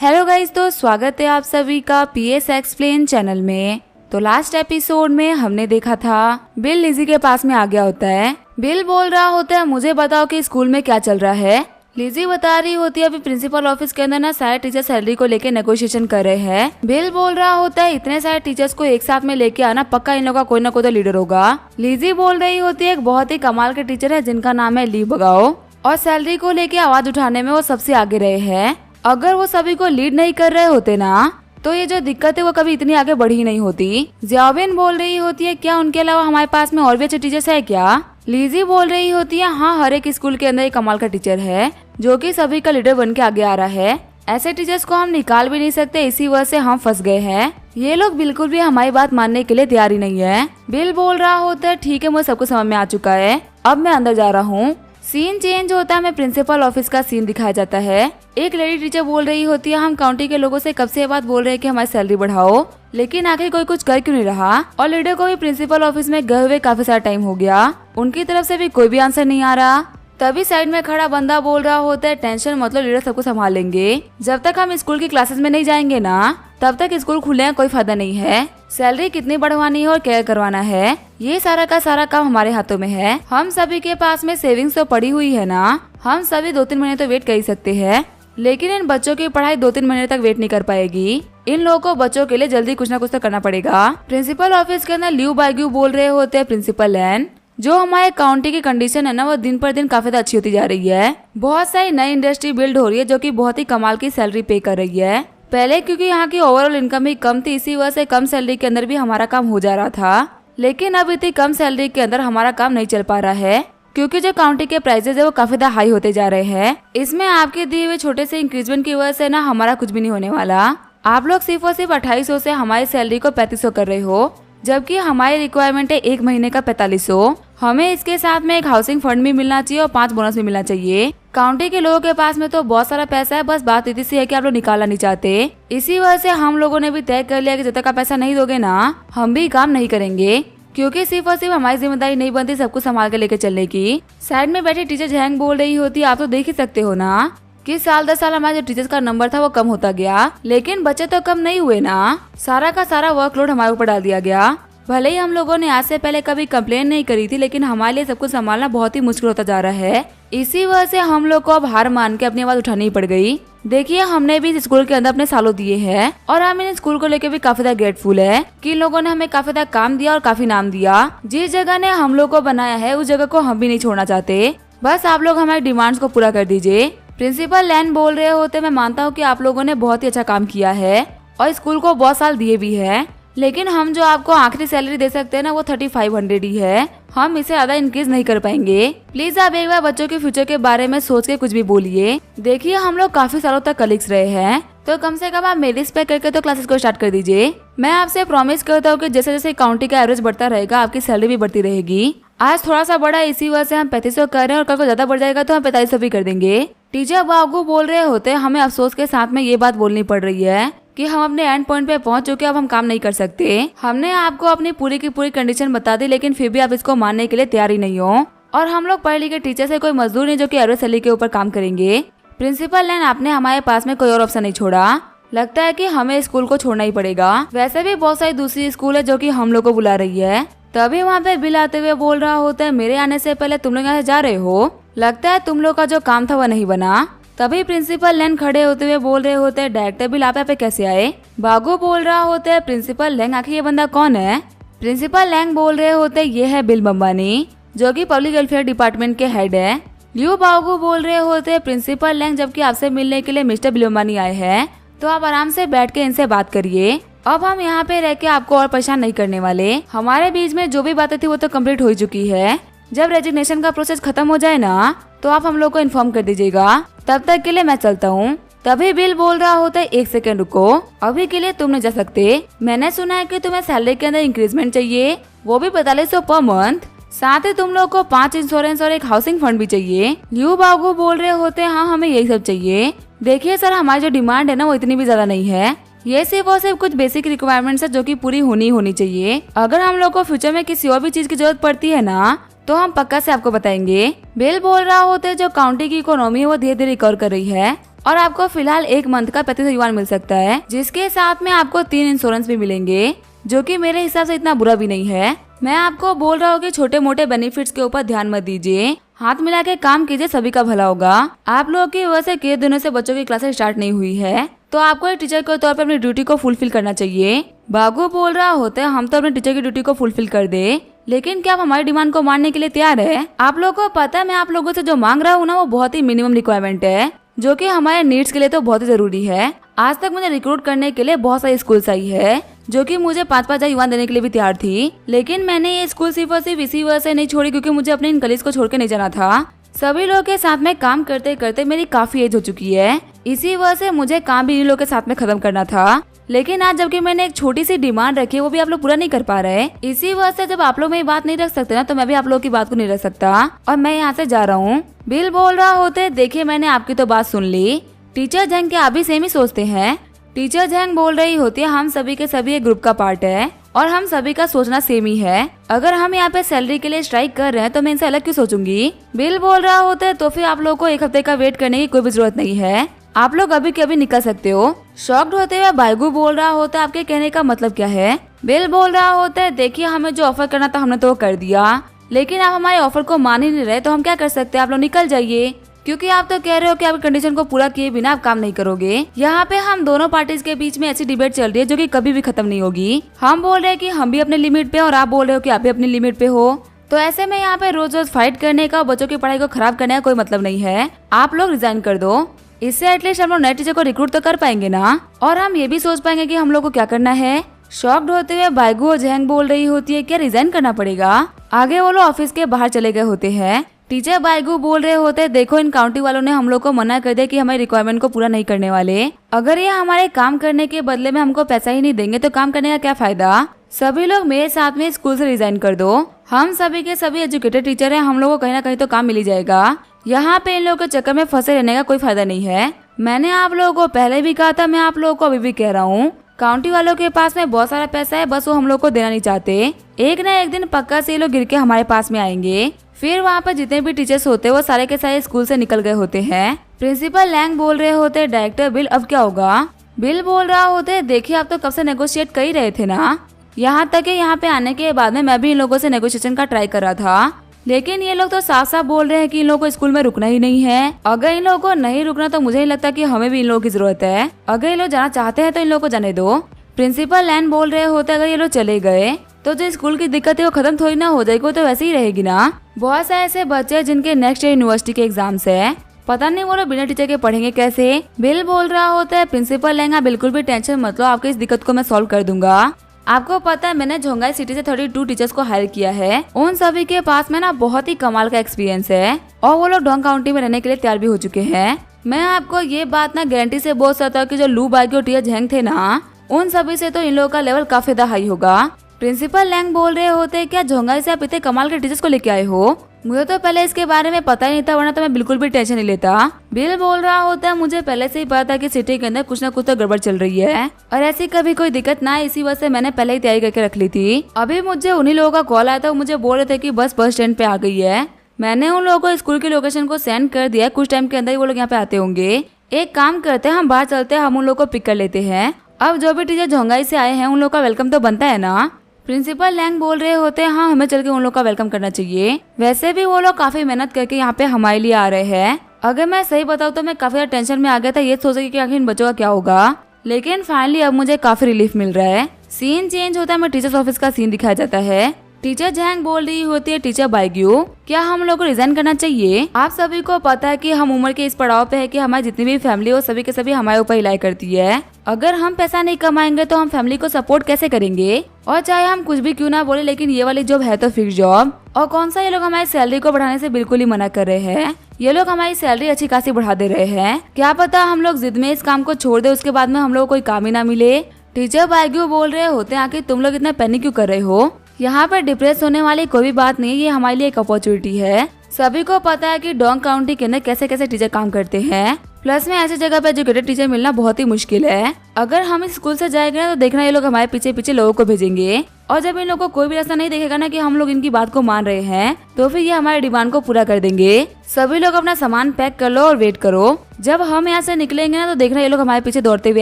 Hello guys, तो स्वागत है आप सभी का पीएस एक्सप्लेन चैनल में। तो लास्ट एपिसोड में हमने देखा था बिल लिज़ी के पास में आ गया होता है। बिल बोल रहा होता है मुझे बताओ कि स्कूल में क्या चल रहा है। लिज़ी बता रही होती है अभी प्रिंसिपल ऑफिस के अंदर ना सारे टीचर सैलरी को लेके नेगोशिएशन कर रहे हैं। बिल बोल रहा होता है इतने सारे टीचर्स को एक साथ में लेके आना, पक्का इन लोगों का कोई ना कोई तो लीडर होगा। लिज़ी बोल रही होती है एक बहुत ही कमाल के टीचर है जिनका नाम है ली बगाओ, और सैलरी को लेके आवाज उठाने में वो सबसे आगे रहे हैं। अगर वो सभी को लीड नहीं कर रहे होते ना तो ये जो दिक्कत है वो कभी इतनी आगे बढ़ी नहीं होती। ज़्याओबिन बोल रही होती है क्या उनके अलावा हमारे पास में और भी अच्छे टीचर्स है क्या। लिज़ी बोल रही होती है हाँ, हर एक स्कूल के अंदर एक कमाल का टीचर है जो कि सभी का लीडर बन के आगे आ रहा है। ऐसे टीचर्स को हम निकाल भी नहीं सकते, इसी वजह से हम फंस गए हैं। ये लोग बिल्कुल भी हमारी बात मानने के लिए तैयार ही नहीं है। बिल बोल रहा होता है ठीक है, मुझे सब कुछ समझ में आ चुका है, अब मैं अंदर जा रहा हूँ। सीन चेंज होता है, हमें प्रिंसिपल ऑफिस का सीन दिखाया जाता है। एक लेडी टीचर बोल रही होती है हम काउंटी के लोगों से कब से ये बात बोल रहे हैं कि हमारी सैलरी बढ़ाओ, लेकिन आखिर कोई कुछ कर क्यों नहीं रहा। और लीडर को भी प्रिंसिपल ऑफिस में गए हुए काफी सारा टाइम हो गया, उनकी तरफ से भी कोई भी आंसर नहीं आ रहा। तभी साइड में खड़ा बंदा बोल रहा होता है टेंशन मतलब लीडर सबको संभाल लेंगे। जब तक हम स्कूल की क्लासेस में नहीं जाएंगे ना तब तक स्कूल खुलने का कोई फायदा नहीं है। सैलरी कितनी बढ़वानी है और क्या करवाना है, ये सारा का सारा काम हमारे हाथों में है। हम सभी के पास में सेविंग्स तो पड़ी हुई है ना, हम सभी 2-3 महीने तो वेट कर ही सकते हैं, लेकिन इन बच्चों की पढ़ाई 2-3 महीने तक वेट नहीं कर पाएगी। इन लोगों को बच्चों के लिए जल्दी कुछ ना कुछ तो करना पड़ेगा। प्रिंसिपल ऑफिस के अंदर ल्यू बाइग्यू बोल रहे होते हैं प्रिंसिपल लैन, जो हमारे काउंटी की कंडीशन है ना वो दिन पर दिन काफी ज्यादा अच्छी होती जा रही है। बहुत सारी नई इंडस्ट्री बिल्ड हो रही है जो कि बहुत ही कमाल की सैलरी पे कर रही है। पहले क्योंकि यहाँ की ओवरऑल इनकम ही कम थी, इसी वजह से कम सैलरी के अंदर भी हमारा काम हो जा रहा था, लेकिन अब इतनी कम सैलरी के अंदर हमारा काम नहीं चल पा रहा है क्योंकि जो काउंटी के प्राइसेस है वो काफी ज्यादा हाई होते जा रहे हैं। इसमें आपके दिए हुए छोटे से इंक्रीजमेंट की वजह से ना हमारा कुछ भी नहीं होने वाला। आप लोग सिर्फ और सिर्फ 2800 से हमारी सैलरी को 3500 कर रहे हो, जबकि हमारी रिक्वायरमेंट है 1 महीने का 4500। हमें इसके साथ में एक हाउसिंग फंड भी मिलना चाहिए और 5 बोनस भी मिलना चाहिए। काउंटी के लोगों के पास में तो बहुत सारा पैसा है, बस बात इतनी सी है कि आप लोग निकालना नहीं चाहते। इसी वजह से हम लोगों ने भी तय कर लिया कि जब तक आप पैसा नहीं दोगे ना हम भी काम नहीं करेंगे, क्योंकि सिर्फ और सिर्फ हमारी जिम्मेदारी नहीं बनती सब कुछ संभाल के लेके चलने की। साइड में बैठी टीचर जहंग बोल रही होती है आप तो देख ही सकते हो ना कि साल 10 साल हमारे जो टीचर्स का नंबर था वो कम होता गया, लेकिन बच्चे तो कम नहीं हुए ना, सारा का सारा वर्कलोड हमारे ऊपर डाल दिया गया। भले ही हम लोगों ने आज से पहले कभी कंप्लेन नहीं करी थी, लेकिन हमारे लिए सब कुछ संभालना बहुत ही मुश्किल होता जा रहा है। इसी वजह से हम लोग को अब हार मान के अपनी आवाज उठानी पड़ गई। देखिए हमने भी इस स्कूल के अंदर अपने सालों दिए हैं और हम इन स्कूल को लेकर भी काफी ज्यादा ग्रेटफुल है कि इन लोगों ने हमें काफी ज्यादा काम दिया और काफी नाम दिया। जिस जगह ने हम लोग को बनाया है उस जगह को हम भी नहीं छोड़ना चाहते, बस आप लोग हमारी डिमांड्स को पूरा कर दीजिए। प्रिंसिपल लैन बोल रहे होते मैं मानता हूँ कि आप लोगों ने बहुत ही अच्छा काम किया है और स्कूल को बहुत साल दिए भी है, लेकिन हम जो आपको आखिरी सैलरी दे सकते हैं ना वो 3500 ही है, हम इसे ज्यादा इंक्रीज नहीं कर पाएंगे। प्लीज आप एक बार बच्चों के फ्यूचर के बारे में सोच के कुछ भी बोलिए। देखिए हम लोग काफी सालों तक कलीग्स रहे हैं, तो कम से कम आप मेरी रिस्पेक्ट करके तो क्लासेस को स्टार्ट कर दीजिए। मैं आपसे प्रॉमिस करता हूँ कि जैसे जैसे काउंटी का एवरेज बढ़ता रहेगा आपकी सैलरी भी बढ़ती रहेगी। आज थोड़ा सा बढ़ा इसी वजह से हम 3500 कर रहे हैं और कल को ज्यादा बढ़ जाएगा तो हम 4500 भी कर देंगे। टीचर बाबू बोल रहे होते हमें अफसोस के साथ में ये बात बोलनी पड़ रही है कि हम अपने एंड पॉइंट पे पहुंच चुके हैं, अब हम काम नहीं कर सकते। हमने आपको अपनी पूरी की पूरी कंडीशन बता दी, लेकिन फिर भी आप इसको मानने के लिए तैयार ही नहीं हो। और हम लोग पढ़े लिखे टीचर से कोई मजदूर नहीं जो कि एवरेज सैलरी के ऊपर काम करेंगे। प्रिंसिपल लैन आपने हमारे पास में कोई और ऑप्शन नहीं छोड़ा, लगता है कि हमें स्कूल को छोड़ना ही पड़ेगा। वैसे भी बहुत सारी दूसरी स्कूल है जो कि हम लोग को बुला रही है। तभी वहाँ पे बिल आते हुए बोल रहा होता है मेरे आने से पहले तुम लोग यहाँ से जा रहे हो, लगता है तुम लोग का जो काम था वह नहीं बना। तभी प्रिंसिपल लैंग खड़े होते हुए बोल रहे होते हैं डायरेक्टर बिल आप यहाँ पे कैसे आए। बागो बोल रहा होता है प्रिंसिपल लैंग आखिर ये बंदा कौन है। प्रिंसिपल लैंग बोल रहे होते हैं ये है बिल बम्बानी जो कि पब्लिक वेलफेयर डिपार्टमेंट के हेड है। लियो बागो बोल रहे होते हैं प्रिंसिपल लैंग जबकि आपसे मिलने के लिए मिस्टर बिल बम्बानी आए हैं, तो आप आराम से बैठ के इनसे बात करिए। अब हम यहाँ पे रह के आपको और परेशान नहीं करने वाले। हमारे बीच में जो भी बातें थी वो तो कम्प्लीट हो चुकी है। जब रेजिग्नेशन का प्रोसेस खत्म हो जाए ना तो आप हम लोग को इन्फॉर्म कर दीजिएगा। तब तक के लिए मैं चलता हूँ। तभी बिल बोल रहा होता है 1 सेकंड रुको, अभी के लिए तुम नहीं जा सकते। मैंने सुना है कि तुम्हें सैलरी के अंदर इंक्रीजमेंट चाहिए, वो भी 4500 पर मंथ, साथ ही तुम लोग को 5 इंश्योरेंस और एक हाउसिंग फंड भी चाहिए। लियो बागू बोल रहे होते हैं हाँ हमें यही सब चाहिए। देखिए सर हमारी जो डिमांड है ना वो इतनी भी ज्यादा नहीं है, ये सिर्फ और सिर्फ कुछ बेसिक रिक्वायरमेंट्स है जो कि पूरी होनी चाहिए। अगर हम लोग को फ्यूचर में किसी और भी चीज की जरूरत पड़ती है ना तो हम पक्का से आपको बताएंगे। बिल बोल रहा होते जो काउंटी की इकोनॉमी है वो धीरे धीरे रिकवर कर रही है और आपको फिलहाल 1 मंथ का 3500 युआन मिल सकता है, जिसके साथ में आपको 3 इंश्योरेंस भी मिलेंगे, जो कि मेरे हिसाब से इतना बुरा भी नहीं है। मैं आपको बोल रहा हूँ कि छोटे मोटे बेनिफिट्स के ऊपर ध्यान मत दीजिए, हाथ मिला के काम कीजिए, सभी का भला होगा। आप लोगों की वजह से कई दिनों से बच्चों की क्लासेस स्टार्ट नहीं हुई है, तो आपको एक टीचर के तौर पर अपनी ड्यूटी को फुलफिल करना चाहिए। बागू बोल रहा होता है हम तो अपने टीचर की ड्यूटी को फुलफिल कर दे, लेकिन क्या आप हमारी डिमांड को मानने के लिए तैयार है? आप लोगों को पता है मैं आप लोगों से जो मांग रहा हूँ ना, वो बहुत ही मिनिमम रिक्वायरमेंट है, जो कि हमारे नीड्स के लिए तो बहुत ही जरूरी है। आज तक मुझे रिक्रूट करने के लिए बहुत सारी स्कूल्स आई है, जो कि मुझे 5,000 युआन देने के लिए भी तैयार थी, लेकिन मैंने ये स्कूल सिर्फ और सिर्फ इसी वजह से नहीं छोड़ी क्योंकि मुझे अपने इन कलीग्स को छोड़ के नहीं जाना था। सभी लोगों के साथ में काम करते करते मेरी काफी एज हो चुकी है, इसी वजह से मुझे काम भी इन लोगों के साथ में खत्म करना था। लेकिन आज जबकि मैंने एक छोटी सी डिमांड रखी है, वो भी आप लोग पूरा नहीं कर पा रहे। इसी वजह से जब आप लोग मेरी बात नहीं रख सकते ना, तो मैं भी आप लोगों की बात को नहीं रख सकता और मैं यहाँ से जा रहा हूँ। बिल बोल रहा होते, देखिए मैंने आपकी तो बात सुन ली, टीचर जैंग क्या आप भी सेम ही सोचते हैं? टीचर जैंग बोल रही होती है हम सभी के सभी एक ग्रुप का पार्ट है और हम सभी का सोचना सेम ही है। अगर हम यहाँ पे सैलरी के लिए स्ट्राइक कर रहे हैं तो मैं इनसे अलग क्यों सोचूंगी? बिल बोल रहा होता है तो फिर आप लोगों को 1 हफ्ते का वेट करने की कोई भी जरूरत नहीं है, आप लोग अभी के अभी निकल सकते हो। शॉक्ड होते हुए बायगू बोल रहा होता है आपके कहने का मतलब क्या है? बिल बोल रहा होता है देखिए हमें जो ऑफर करना था हमने तो वो कर दिया, लेकिन आप हमारे ऑफर को मान ही नहीं रहे तो हम क्या कर सकते हैं? आप लोग निकल जाइए, क्योंकि आप तो कह रहे हो कि आपकी कंडीशन को पूरा किए बिना आप काम नहीं करोगे। यहाँ पे हम दोनों पार्टीज के बीच में ऐसी डिबेट चल रही है जो कि कभी भी खत्म नहीं होगी। हम बोल रहे हैं कि हम भी अपने लिमिट पे और आप बोल रहे हो कि आप भी अपनी लिमिट पे हो, तो ऐसे में यहाँ पे रोज रोज फाइट करने का और बच्चों की पढ़ाई को खराब करने का कोई मतलब नहीं है। आप लोग रिजाइन कर दो, इससे एटलीस्ट हम लोग नए टीचर को रिक्रूट तो कर पाएंगे ना, और हम ये भी सोच पाएंगे कि हम लोग को क्या करना है। शॉक्ड होते हुए बायगू और जैंग बोल रही होती है क्या रिजाइन करना पड़ेगा? आगे वो लोग ऑफिस के बाहर चले गए होते हैं। टीचर बायगू बोल रहे होते हैं देखो इन काउंटी वालों ने हम लोग को मना कर दिया कि हमारी रिक्वायरमेंट को पूरा नहीं करने वाले। अगर ये हमारे काम करने के बदले में हमको पैसा ही नहीं देंगे तो काम करने का क्या फायदा? सभी लोग मेरे साथ में स्कूल से रिजाइन कर दो। हम सभी के सभी एजुकेटेड टीचर हैं, हम लोग को कहीं ना कहीं तो काम मिल ही जाएगा। यहाँ पे इन लोगों के चक्कर में फंसे रहने का कोई फायदा नहीं है। मैंने आप लोगों को पहले भी कहा था, मैं आप लोगों को अभी भी कह रहा हूँ, काउंटी वालों के पास में बहुत सारा पैसा है, बस वो हम लोग को देना नहीं चाहते। एक ना एक दिन पक्का से ये लोग गिर के हमारे पास में आएंगे। फिर वहाँ पर जितने भी टीचर्स होते हैं वो सारे के सारे स्कूल से निकल गए होते हैं। प्रिंसिपल लैंग बोल रहे होते हैं डायरेक्टर बिल अब क्या होगा? बिल बोल रहा होते हैं देखिए आप तो कब से नेगोशिएट कर ही रहे थे ना, यहाँ तक कि यहाँ पे आने के बाद में मैं भी इन लोगों से नेगोशिएशन का ट्राई कर रहा था, लेकिन ये लोग तो साफ साफ बोल रहे हैं कि इन लोगों को स्कूल में रुकना ही नहीं है। अगर इन लोगों को नहीं रुकना तो मुझे नहीं लगता कि हमें भी इन लोगों की जरूरत है। अगर ये लोग जाना चाहते हैं तो इन लोगों को जाने दो। प्रिंसिपल लैंड बोल रहे होते अगर ये लोग चले गए तो जो स्कूल की दिक्कत है वो खत्म थोड़ी ना हो जाएगी, वो तो वैसे ही रहेगी ना। बहुत सारे ऐसे बच्चे जिनके नेक्स्ट ईयर यूनिवर्सिटी के एग्जाम्स है, पता नहीं वो लोग बिना टीचर के पढ़ेंगे कैसे। बिल बोल रहा होता है प्रिंसिपल लैंगा बिल्कुल भी टेंशन मत लो, आपकी इस दिक्कत को मैं सॉल्व कर दूंगा। आपको पता है मैंने झोंगाई सिटी से 32 टीचर्स को हायर किया है, उन सभी के पास में ना बहुत ही कमाल का एक्सपीरियंस है और वो लोग डोंग काउंटी में रहने के लिए तैयार भी हो चुके हैं। मैं आपको ये बात ना गारंटी से बोल सकता हूँ कि जो लू बागी और टीचर झेंग थे ना, उन सभी से तो इन लोगों का लेवल काफी ज्यादा हाई होगा। प्रिंसिपल लैंग बोल रहे होते क्या झोंगाई से आप इतने कमाल के टीचर्स को लेके आए हो? मुझे तो पहले इसके बारे में पता ही नहीं था, वरना तो मैं बिल्कुल भी टेंशन नहीं लेता। बिल बोल रहा होता है मुझे पहले से ही पता था कि सिटी के अंदर कुछ ना कुछ तो गड़बड़ चल रही है और ऐसी कभी कोई दिक्कत ना है, इसी वजह से मैंने पहले ही तैयारी करके रख ली थी। अभी मुझे उन्हीं लोगों का कॉल आया था, मुझे बोल रहे थे कि बस स्टैंड पे आ गई है। मैंने उन लोगों को स्कूल की लोकेशन को सेंड कर दिया, कुछ टाइम के अंदर ही वो लोग यहाँ पे आते होंगे। एक काम करते हैं हम बाहर चलते हैं, हम उन लोगों को पिक कर लेते हैं। अब जो भी टीचर झोंगाई से आए हैं उन लोगों का वेलकम तो बनता है ना। प्रिंसिपल लैंग बोल रहे होते हैं हाँ हमें चल के उन लोग का वेलकम करना चाहिए। वैसे भी वो लोग काफी मेहनत करके यहाँ पे हमारे लिए आ रहे हैं। अगर मैं सही बताऊँ तो मैं काफी टेंशन में आ गया था, ये सोच कि आखिर इन बच्चों का क्या होगा, लेकिन फाइनली अब मुझे काफी रिलीफ मिल रहा है। सीन चेंज होता है, मैं टीचर्स ऑफिस का सीन दिखाया जाता है। टीचर जैंग बोल रही होती है टीचर बायग्यू क्या हम लोग को रिजाइन करना चाहिए? आप सभी को पता है कि हम उम्र के इस पड़ाव पे है कि हमारी जितनी भी फैमिली हो सभी के सभी हमारे ऊपर रिलाई करती है। अगर हम पैसा नहीं कमाएंगे तो हम फैमिली को सपोर्ट कैसे करेंगे? और चाहे हम कुछ भी क्यों ना बोले, लेकिन ये वाली जॉब है तो फिक्स जॉब। और कौन सा ये लोग हमारी सैलरी को बढ़ाने से बिल्कुल ही मना कर रहे हैं। ये लोग हमारी सैलरी अच्छी खासी बढ़ा दे रहे हैं। क्या पता हम लोग जिद में इस काम को छोड़ दे, उसके बाद में हम लोग कोई काम ही ना मिले। टीचर बायग्यू बोल रहे होते हैं आखिर तुम लोग इतना पैनिक क्यों कर रहे हो? यहाँ पर डिप्रेस होने वाली कोई भी बात नहीं है, ये हमारे लिए एक अपॉर्चुनिटी है। सभी को पता है कि डोंग काउंटी के अंदर कैसे कैसे टीचर काम करते हैं। प्लस में ऐसी जगह पे एजुकेटेड टीचर मिलना बहुत ही मुश्किल है। अगर हम इस स्कूल से जाएंगे ना तो देखना ये लोग हमारे पीछे पीछे लोगों को भेजेंगे, और जब इन लोगों को कोई भी रास्ता नहीं देखेगा ना कि हम लोग इनकी बात को मान रहे हैं तो फिर ये हमारे डिमांड को पूरा कर देंगे। सभी लोग अपना सामान पैक कर लो और वेट करो। जब हम यहाँ से निकलेंगे ना तो देखना ये लोग हमारे पीछे दौड़ते हुए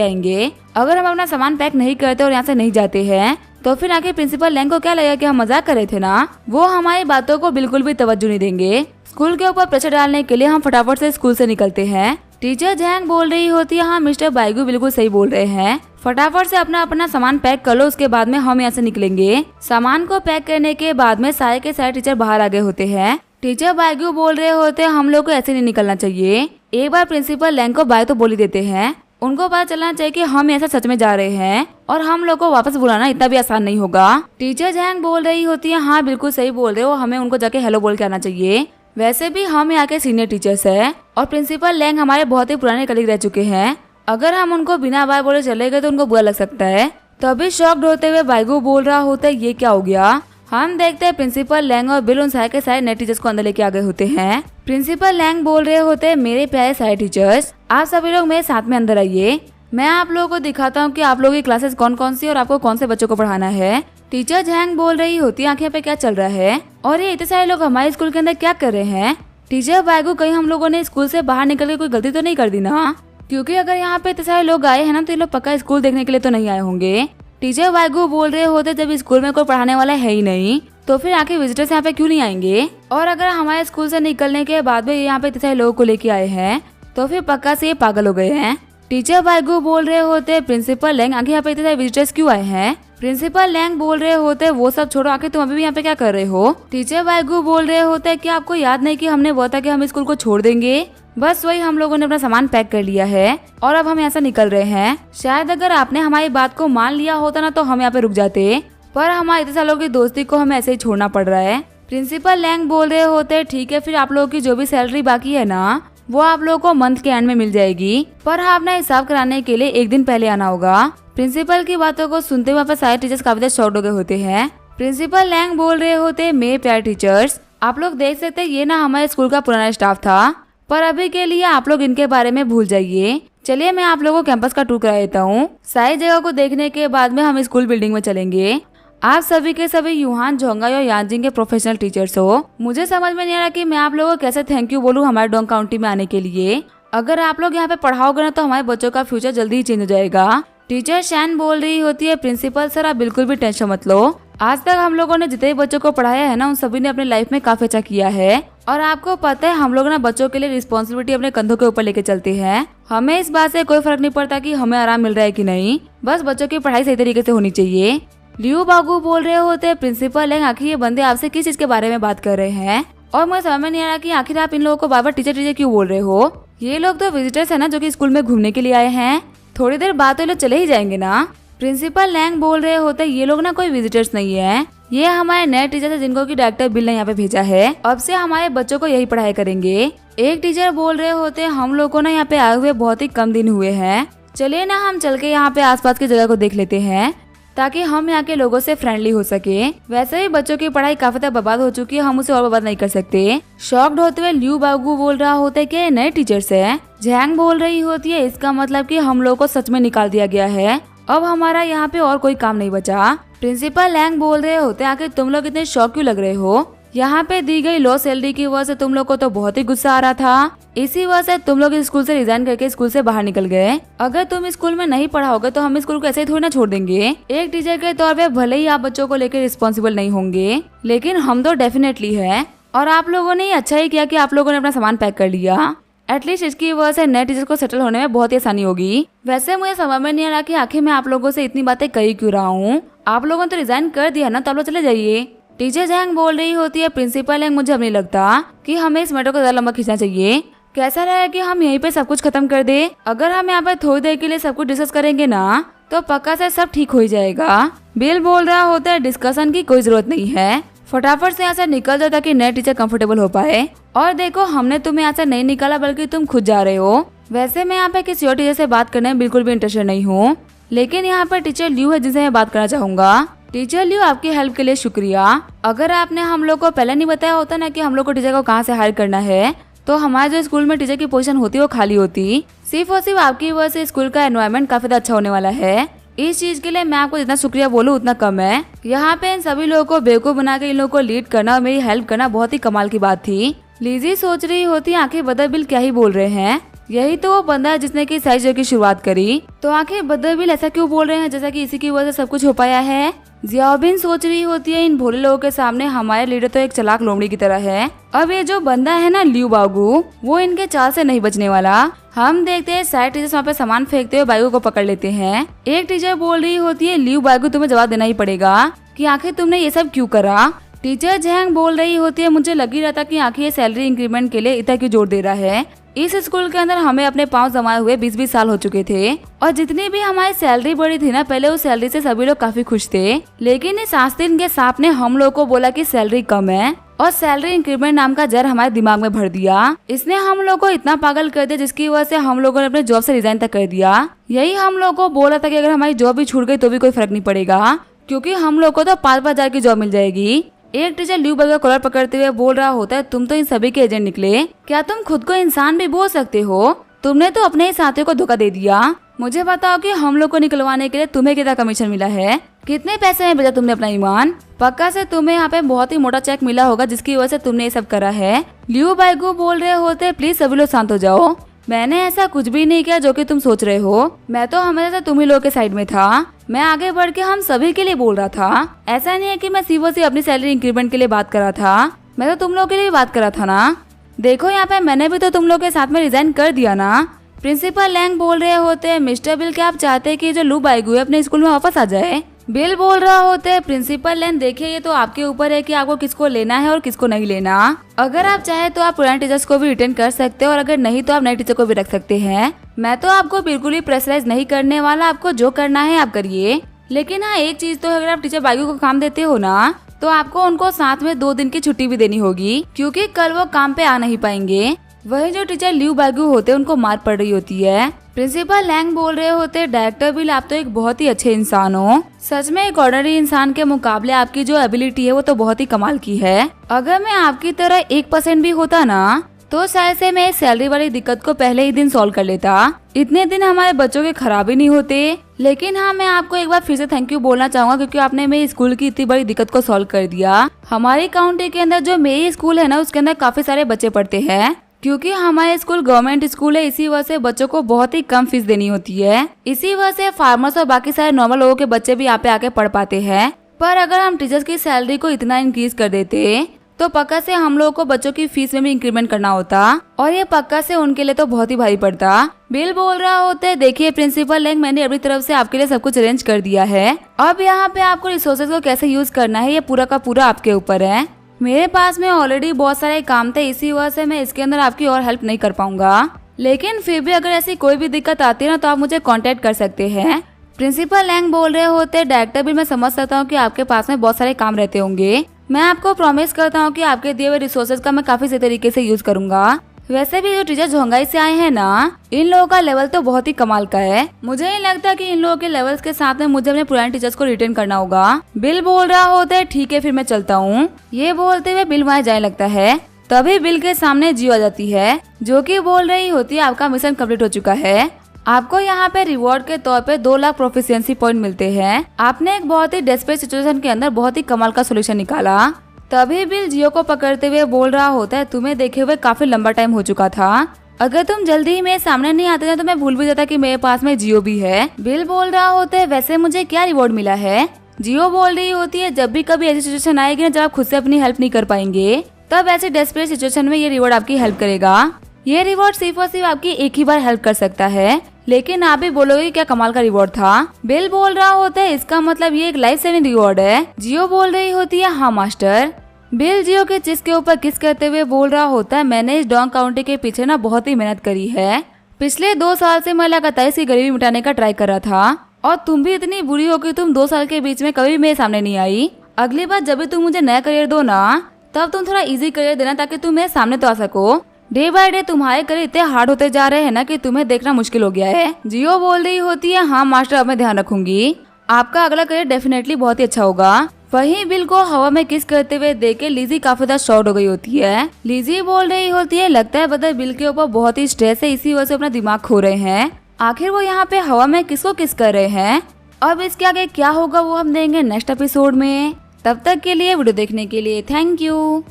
आएंगे। अगर हम अपना सामान पैक नहीं करते और यहाँ से नहीं जाते हैं तो फिर आके प्रिंसिपल लैंग को क्या लगेगा कि हम मजाक कर रहे थे ना। वो हमारी बातों को बिल्कुल भी तवज्जो नहीं देंगे। स्कूल के ऊपर प्रेशर डालने के लिए हम फटाफट से स्कूल से निकलते हैं। टीचर जैंग बोल रही होती है, हाँ मिस्टर बाइगू बिल्कुल सही बोल रहे हैं, फटाफट से अपना अपना सामान पैक कर लो, उसके बाद में हम यहाँ से निकलेंगे। सामान को पैक करने के बाद में सारे के सारे टीचर बाहर आ गए होते हैं। टीचर बाइगू बोल रहे होते हैं, हम लोग को ऐसे नहीं निकलना चाहिए। एक बार प्रिंसिपल लैंग को बाय तो बोल ही देते हैं। उनको पता चलना चाहिए कि हम ऐसा सच में जा रहे हैं और हम लोग को वापस बुलाना इतना भी आसान नहीं होगा। टीचर जैंग बोल रही होती है, हाँ बिल्कुल सही बोल रहे हो, हमें उनको जाके हेलो बोल के आना चाहिए। वैसे भी हम यहाँ के सीनियर टीचर्स हैं और प्रिंसिपल लैंग हमारे बहुत ही पुराने कलीग रह चुके हैं। अगर हम उनको बिना बाय बोले चले गए तो उनको बुरा लग सकता है। तभी शॉक्ड होते हुए बाइगू बोल रहा होता है, ये क्या हो गया। हम देखते हैं प्रिंसिपल लैंग और बिल उन सारे के सारे नए टीचर्स को अंदर लेके आ गए होते हैं। प्रिंसिपल लैंग बोल रहे होते हैं, मेरे प्यारे सारे टीचर्स, आप सभी लोग मेरे साथ में अंदर आइए। मैं आप लोगों को दिखाता हूँ कि आप लोगों की क्लासेस कौन कौन सी और आपको कौन से बच्चों को पढ़ाना है। टीचर जैंग बोल रही होती है, आंखें पे क्या चल रहा है और ये इतने सारे लोग हमारे स्कूल के अंदर क्या कर रहे हैं। टीचर बाइगू, कहीं हम लोगों ने स्कूल से बाहर निकल के कोई गलती तो नहीं कर दी ना, क्योंकि अगर यहाँ पे इतने सारे लोग आए हैं ना तो ये लोग पक्का स्कूल देखने के लिए तो नहीं आए होंगे। टीचर बाइगू बोल रहे होते, जब स्कूल में कोई पढ़ाने वाला है ही नहीं तो फिर आके विजिटर्स यहाँ पे क्यों नहीं आएंगे। और अगर हमारे स्कूल से निकलने के बाद में यहाँ पे इतने सारे लोगों को लेके आए हैं तो फिर पक्का से ये पागल हो गए हैं। टीचर बाइगू बोल रहे होते, प्रिंसिपल लैंग, आगे यहाँ पे इतने सारे विजिटर्स क्यों आए हैं। प्रिंसिपल लैंग बोल रहे होते, वो सब छोड़ो, आके तुम अभी भी यहाँ पे क्या कर रहे हो। टीचर बाइगू बोल रहे होते, कि आपको याद नहीं कि हमने बोला था कि हम स्कूल को छोड़ देंगे। बस वही हम लोगों ने अपना सामान पैक कर लिया है और अब हम यहाँ से निकल रहे हैं। शायद अगर आपने हमारी बात को मान लिया होता ना तो हम यहाँ पे रुक जाते, पर हमारे इतने सालों की दोस्ती को हमें ऐसे ही छोड़ना पड़ रहा है। प्रिंसिपल लैंग बोल रहे होते, ठीक है फिर आप लोगों की जो भी सैलरी बाकी है ना वो आप लोगों को मंथ के एंड में मिल जाएगी, पर हाँ अपना हिसाब कराने के लिए एक दिन पहले आना होगा। प्रिंसिपल की बातों को सुनते हुए पर सारे टीचर्स काफी शॉक्ड हो गए होते हैं। प्रिंसिपल लैंग बोल रहे होते, मेरे प्यारे टीचर्स, आप लोग देख सकते हैं ये ना हमारे स्कूल का पुराना स्टाफ था, पर अभी के लिए आप लोग इनके बारे में भूल जाइए। चलिए मैं आप लोगों को कैंपस का टूर करा देता हूँ। सारी जगह को देखने के बाद में हम स्कूल बिल्डिंग में चलेंगे। आप सभी के सभी युहान, जोंगा और यांजिंग के प्रोफेशनल टीचर्स हो। मुझे समझ में नहीं आ रहा कि मैं आप लोगों को कैसे थैंक यू बोलूँ हमारे डोंग काउंटी में आने के लिए। अगर आप लोग यहाँ पे पढ़ाओगे ना तो हमारे बच्चों का फ्यूचर जल्दी ही चेंज हो जाएगा। टीचर शैन बोल रही होती है, प्रिंसिपल सर आप बिल्कुल भी टेंशन मत लो, आज तक हम लोगों ने जितने बच्चों को पढ़ाया है ना उन सभी ने अपने लाइफ में काफी अच्छा किया है। और आपको पता है हम लोग ना बच्चों के लिए रिस्पॉन्सिबिलिटी अपने कंधों के ऊपर लेके चलते हैं। हमें इस बात से कोई फर्क नहीं पड़ता कि हमें आराम मिल रहा है कि नहीं, बस बच्चों की पढ़ाई सही तरीके से होनी चाहिए। लियू बागू बोल रहे होते हैं, प्रिंसिपल है, आखिर ये बंदे आपसे किस चीज के बारे में बात कर रहे हैं और मुझे समझ में नहीं आ रहा कि आखिर आप इन लोगों को बार बार टीचर टीचर क्यों बोल रहे हो। ये लोग तो विजिटर्स है ना जो कि स्कूल में घूमने के लिए आए हैं, थोड़ी देर बाद तो ये लोग चले ही जाएंगे ना। प्रिंसिपल लैंग बोल रहे होते, ये लोग ना कोई विजिटर्स नहीं है, ये हमारे नए टीचर है जिनको की डायरेक्टर बिल ने यहाँ पे भेजा है, अब से हमारे बच्चों को यही पढ़ाई करेंगे। एक टीचर बोल रहे होते, हम लोग को ना यहाँ पे आए हुए बहुत ही कम दिन हुए हैं, चलिए ना हम चल के यहाँ पे आसपास की जगह को देख लेते हैं ताकि हम यहाँ के लोगों से फ्रेंडली हो सके। वैसे ही बच्चों की पढ़ाई काफी तक बर्बाद हो चुकी है, हम उसे और बर्बाद नहीं कर सकते। शॉक्ड होते हुए लियू बागू बोल रहा होता है कि नए टीचर्स है। जैंग बोल रही होती है, इसका मतलब कि हम लोग को सच में निकाल दिया गया है, अब हमारा यहाँ पे और कोई काम नहीं बचा। प्रिंसिपल लैंग बोल रहे होते, आखिर तुम लोग इतने शौक क्यों लग रहे हो। यहाँ पे दी गई लो सैलरी की वजह से तुम लोग को तो बहुत ही गुस्सा आ रहा था, इसी वजह से तुम लोग स्कूल से रिजाइन करके स्कूल से बाहर निकल गए। अगर तुम स्कूल में नहीं पढ़ाओगे तो हम स्कूल को ऐसे ही थोड़ी ना छोड़ देंगे। एक टीचर के तौर पे भले ही आप बच्चों को लेकर रिस्पॉन्सिबल नहीं होंगे, लेकिन हम तो डेफिनेटली है। और आप लोगों ने अच्छा ही किया कि आप लोगों ने अपना सामान पैक कर लिया, एटलीस्ट इसकी वजह से नए टीचर को सेटल होने में बहुत ही आसानी होगी। वैसे मुझे समझ में नहीं आ रहा कि आखिर मैं आप लोगों से इतनी बातें कही क्यों रहा हूँ। आप लोगों ने तो रिजाइन कर दिया ना, तो आप लोग चले जाइए। टीचर जैंग बोल रही होती है, प्रिंसिपल लैंग, मुझे अब नहीं लगता कि हमें इस मैटर को ज्यादा लंबा खींचना चाहिए। कैसा रहेगा कि हम यहीं पे सब कुछ खत्म कर दे। अगर हम यहाँ पे थोड़ी देर के लिए सब कुछ डिस्कस करेंगे ना तो पक्का से सब ठीक हो जाएगा। बिल बोल रहा होता है, डिस्कशन की कोई जरूरत नहीं है, फटाफट से यहाँ से निकल जाओ ताकि नए टीचर कंफर्टेबल हो पाए। और देखो हमने तुम्हें यहाँ से नहीं निकाला बल्कि तुम खुद जा रहे हो। वैसे मैं यहाँ पे किसी और टीचर से बात करने में बिल्कुल भी इंटरेस्टेड नहीं हूँ, लेकिन यहाँ पर टीचर लियू है जिनसे मैं बात करना चाहूंगा। टीचर लियू, आपकी हेल्प के लिए शुक्रिया। अगर आपने हम लोग को पहले नहीं बताया होता ना कि हम लोग को टीचर को कहाँ से हायर करना है तो हमारे जो स्कूल में टीचर की पोजीशन होती है वो खाली होती। सिर्फ और सिर्फ आपकी वजह से स्कूल का एनवायरनमेंट काफी अच्छा होने वाला है। इस चीज के लिए मैं आपको जितना शुक्रिया बोलूँ उतना कम है। यहाँ पे इन सभी लोगों को बेवकूफ बना के इन लोगों को लीड करना और मेरी हेल्प करना बहुत ही कमाल की बात थी। लिजी सोच रही होती आखिर बदरबिल क्या ही बोल रहे हैं, यही तो वो बंदा है जिसने की सारी चीजों की शुरुआत करी। तो आखिर बदरबिल ऐसा क्यों बोल रहे हैं जैसा कि इसी की वजह से सब कुछ हो पाया है। जियाबिन सोच रही होती है इन भोले लोगों के सामने हमारे लीडर तो एक चालाक लोमड़ी की तरह है। अब ये जो बंदा है ना लियू बागू, वो इनके चाल से नहीं बचने वाला। हम देखते हैं सारे टीचर्स वहाँ पे सामान फेंकते हुए बागू को पकड़ लेते हैं। एक टीचर बोल रही होती है लियू बागू तुम्हें जवाब देना ही पड़ेगा कि आखिर तुमने ये सब क्यों करा। टीचर जैंग बोल रही होती है मुझे लग ही रहा था कि आखिर ये सैलरी इंक्रीमेंट के लिए इतना क्यों जोर दे रहा है। इस स्कूल के अंदर हमें अपने पांव जमाए हुए 20-20 साल हो चुके थे और जितनी भी हमारी सैलरी बढ़ी थी ना पहले उस सैलरी से सभी लोग काफी खुश थे। लेकिन इस आस्तीन के सांप ने हम लोग को बोला कि सैलरी कम है और सैलरी इंक्रीमेंट नाम का जहर हमारे दिमाग में भर दिया। इसने हम लोग को इतना पागल कर दिया जिसकी वजह से हम लोगों ने अपने जॉब से रिजाइन तक कर दिया। यही हम लोग को बोला था कि अगर हमारी जॉब भी छूट गई तो भी कोई फर्क नहीं पड़ेगा क्योंकि हम लोग को तो 5-5 हजार की जॉब मिल जाएगी। एक टीचर लियू बागू का कॉलर पकड़ते हुए बोल रहा होता है तुम तो इन सभी के एजेंट निकले, क्या तुम खुद को इंसान भी बोल सकते हो। तुमने तो अपने ही साथियों को धोखा दे दिया। मुझे बताओ कि हम लोग को निकलवाने के लिए तुम्हें कितना कमीशन मिला है, कितने पैसे में बेचा तुमने अपना ईमान। पक्का से तुम्हें यहाँ पे बहुत ही मोटा चेक मिला होगा जिसकी वजह से तुमने ये सब करा है। लियू बागू बोल रहे होते प्लीज सभी लोग शांत हो जाओ, मैंने ऐसा कुछ भी नहीं किया जो कि तुम सोच रहे हो। मैं तो हमेशा तुम ही लोगों के साइड में था। मैं आगे बढ़ के हम सभी के लिए बोल रहा था। ऐसा नहीं है कि मैं सिर्फ से अपनी सैलरी इंक्रीमेंट के लिए बात कर रहा था, मैं तो तुम लोगों के लिए बात कर रहा था ना। देखो यहाँ पे मैंने भी तो तुम लोग के साथ में रिजाइन कर दिया ना। प्रिंसिपल लैंग बोल रहे होते हैं मिस्टर बिल क्या आप चाहते हैं कि जो लू बागू है अपने स्कूल में वापस आ जाए। बिल बोल रहा होते हैं प्रिंसिपल लैंग देखिए ये तो आपके ऊपर है कि आपको किसको लेना है और किसको नहीं लेना। अगर आप चाहे तो आप पुराने टीचर्स को भी रिटेन कर सकते हो और अगर नहीं तो आप नए टीचर को भी रख सकते हैं। मैं तो आपको बिल्कुल ही प्रेशराइज नहीं करने वाला, आपको जो करना है आप करिए। लेकिन हाँ एक चीज तो अगर आप टीचर बागू को काम देते हो ना तो आपको उनको साथ में 2 दिन की छुट्टी भी देनी होगी क्योंकि कल वो काम पे आ नहीं पाएंगे। वही जो टीचर लियू बागू होते हैं उनको मार पड़ रही होती है। प्रिंसिपल लैंग बोल रहे होते डायरेक्टर बिल आप तो एक बहुत ही अच्छे इंसान हो, सच में एक ऑर्डिनरी इंसान के मुकाबले आपकी जो एबिलिटी है वो तो बहुत ही कमाल की है। अगर मैं आपकी तरह 1% भी होता ना तो शायद से मैं इस सैलरी वाली दिक्कत को पहले ही दिन सॉल्व कर लेता, इतने दिन हमारे बच्चों के खराब ही नहीं होते। लेकिन हाँ मैं आपको एक बार फिर से थैंक यू बोलना चाहूंगा क्योंकि आपने मेरी स्कूल की इतनी बड़ी दिक्कत को सॉल्व कर दिया। हमारी काउंटी के अंदर जो मेरी स्कूल है ना उसके अंदर काफी सारे बच्चे पढ़ते हैं क्योंकि हमारे स्कूल गवर्नमेंट स्कूल है, इसी वजह से बच्चों को बहुत ही कम फीस देनी होती है। इसी वजह से फार्मर्स और बाकी सारे नॉर्मल लोगों के बच्चे भी यहाँ पे आके पढ़ पाते हैं। पर अगर हम टीचर्स की सैलरी को इतना इंक्रीज कर देते तो पक्का से हम लोगों को बच्चों की फीस में भी इंक्रीमेंट करना होता और ये पक्का से उनके लिए तो बहुत ही भारी पड़ता। बिल बोल रहा होता है देखिए प्रिंसिपल लैंग मैंने अपनी तरफ से आपके लिए सब कुछ अरेंज कर दिया है, अब यहाँ पे आपको रिसोर्सेज को कैसे यूज करना है ये पूरा का पूरा आपके ऊपर है। मेरे पास में ऑलरेडी बहुत सारे काम थे, इसी वजह से मैं इसके अंदर आपकी और हेल्प नहीं कर पाऊंगा, लेकिन फिर भी अगर ऐसी कोई भी दिक्कत आती है ना तो आप मुझे कांटेक्ट कर सकते हैं। प्रिंसिपल लैंग बोल रहे होते डायरेक्टर भी मैं समझ सकता हूँ कि आपके पास में बहुत सारे काम रहते होंगे, मैं आपको प्रॉमिस करता हूँ कि आपके दिए हुए रिसोर्सेज का मैं काफी सही तरीके से यूज करूंगा। वैसे भी जो टीचर झोंगाई से आए हैं ना इन लोगों का लेवल तो बहुत ही कमाल का है, मुझे नहीं लगता कि इन लोगों के लेवल्स के साथ में मुझे अपने पुराने टीचर्स को रिटेन करना होगा। बिल बोल रहा होता है ठीक है फिर मैं चलता हूँ। ये बोलते हुए बिल वहाँ जाने लगता है, तभी बिल के सामने जियो आ जाती है जो कि बोल रही होती है आपका मिशन कंप्लीट हो चुका है, आपको यहाँ पे रिवॉर्ड के तौर पे 2 लाख प्रोफिशिएंसी पॉइंट मिलते हैं। आपने एक बहुत ही डेस्परेट सिचुएशन के अंदर बहुत ही कमाल का सोल्यूशन निकाला। तभी बिल जियो को पकड़ते हुए बोल रहा होता है तुम्हें देखे हुए काफी लंबा टाइम हो चुका था, अगर तुम जल्दी ही मेरे सामने नहीं आते ना तो मैं भूल भी जाता कि मेरे पास में जियो भी है। बिल बोल रहा होता है वैसे मुझे क्या रिवॉर्ड मिला है। जियो बोल रही होती है जब भी कभी ऐसी सिचुएशन आएगी ना जब आप खुद से अपनी हेल्प नहीं कर पाएंगे तब ऐसी डेस्परेट सिचुएशन में ये रिवॉर्ड आपकी हेल्प करेगा। ये रिवॉर्ड सिर्फ और सिर्फ आपकी एक ही बार हेल्प कर सकता है, लेकिन आप भी बोलोगे क्या कमाल का रिवॉर्ड था। बिल बोल रहा होता है इसका मतलब ये एक लाइफ सेविंग रिवॉर्ड है। जियो बोल रही होती है हाँ मास्टर। बिल जियो के चिस के ऊपर किस करते हुए बोल रहा होता है मैंने इस डोंग काउंटी के पीछे ना बहुत ही मेहनत करी है, पिछले 2 साल से मैं लगातार इसकी गरीबी मिटाने का ट्राई कर रहा था और तुम भी इतनी बुरी हो कि तुम 2 साल के बीच में कभी मेरे सामने नहीं आई। अगली बार जब भी तुम मुझे नया करियर दो ना तब तुम थोड़ा इजी करियर देना ताकि तुम मेरे सामने तो आ सको। डे बाय डे तुम्हारे करियर इतने हार्ड होते जा रहे हैं ना कि तुम्हें देखना मुश्किल हो गया है। जियो बोल रही होती है हाँ मास्टर अब मैं ध्यान रखूंगी, आपका अगला करियर डेफिनेटली बहुत ही अच्छा होगा। वहीं बिल को हवा में किस करते हुए देख के लिजी काफी ज्यादा शॉक्ड हो गई होती है। लिजी बोल रही होती है, लगता है बदर बिल के ऊपर बहुत ही स्ट्रेस है, इसी वजह से अपना दिमाग खो रहे हैं। आखिर वो यहाँ पे हवा में किसको किस कर रहे हैं। अब इसके आगे क्या होगा वो हम देंगे नेक्स्ट एपिसोड में। तब तक के लिए वीडियो देखने के लिए थैंक यू।